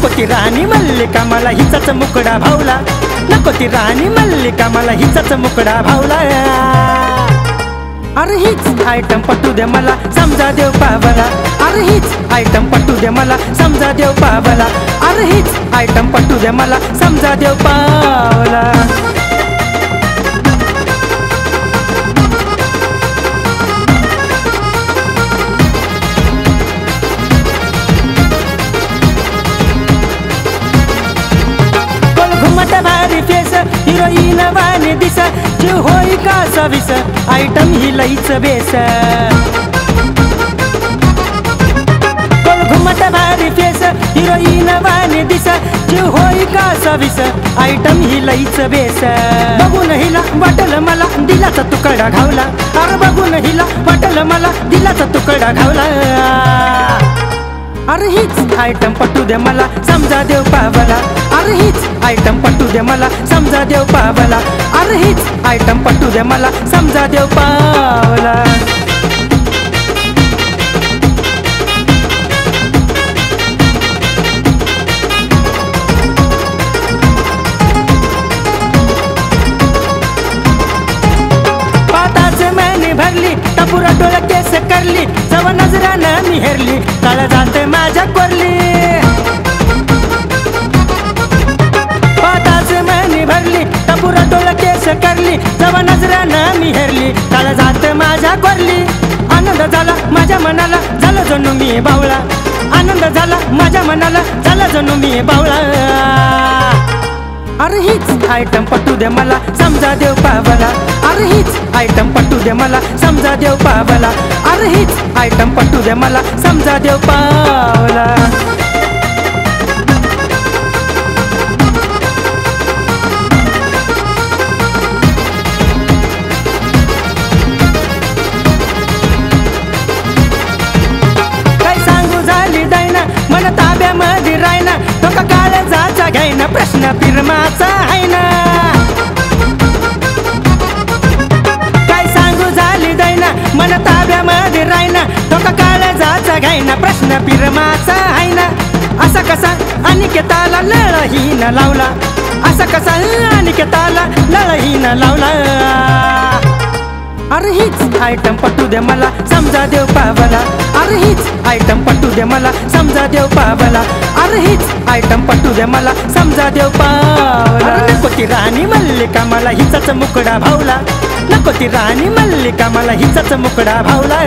नको ती राणी मल्लिका मला हिचाच मुकडा भावला, नको ती राणी मल्लिका मला हिचाच मुकडा भावला। अरे हीच आयटम पटू दे मला समजा देव पावला, अरे हीच आयटम पटू दे मला समजा देव पावला, अरे हीच आयटम पटू दे मला समजा देव पावला। घुमट भारी फेस हिरोईन वाणी दिस, जीव होई का सविस आयटम ही लईच बेस। घुमट भारी फेस हिरोईन वाणी दिस, जीव होई का सविस आयटम ही लईच बेस। बघून हिला वाटल मला दिलाचा तुकडा घावला, अरे बघून हिला वाटल मला दिलाचा तुकडा घावला। अरे हीच आयटम पटू दे मला समजा देव पावला, अरे हीच आयटम पटू दे मला समजा देव पावला, अरे हीच आयटम पटू दे मला समजा देव पावला। पाताच मैंने भरली टपुरा डोळा केस करली, जव नजरानं मी हेरली काळ जाते माझ्या कोरली। पाताच मैंने भरली टपुरा डोळा केस करली, जव नजरानं मी हेरली काळ जाते माझ्या कोरली। आनंद झाला माझ्या मनाला झालं जणू मी बावळा, आनंद झाला माझ्या मनाला झालं जणू मी बावळा। अरे हीच आयटम पटू दे मला समजा देव पावला, अरे हीच आयटम पटू दे मला समजा देव पावला, अरे हीच आयटम पटू दे मला समजा देव पावला। काय सांगू झाली दैना मन ताब्यामध्ये रायना, तो का काळजाचा घ्यायना प्रश्न फिरमाचा आहे ना। काय सांगू झाली दैना मन ताब्यामध्ये रायना, तो का काळजाचा घ्यायना प्रश्न फिरमाचा आहे ना। असा कसा अनिकेताला लळहीन लावला, असा कसा अनिकेताला लळहीन लावला। अरे हीच आयटम पटू दे मला समजा देव पावला, अरे हीच आयटम पटू दे मला समजा देव पावला, अरे हीच आयटम पटू दे मला समजा देव पावला। नको ती राणी मल्लिका मला हिचाच मुकडा भावला, नको ती राणी मल्लिका मला हिचाच मुकडा भावला।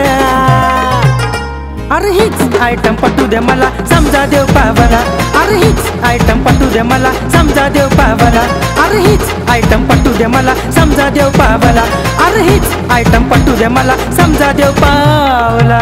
अरे हीच आयटम पटू दे मला समजा देव पावला, अरे हीच आयटम पटू दे मला समजा देव पावला, अरे हीच आयटम पटू दे मला समजा देव पावला, अरे हीच आयटम पटू दे मला समजा देव पावला।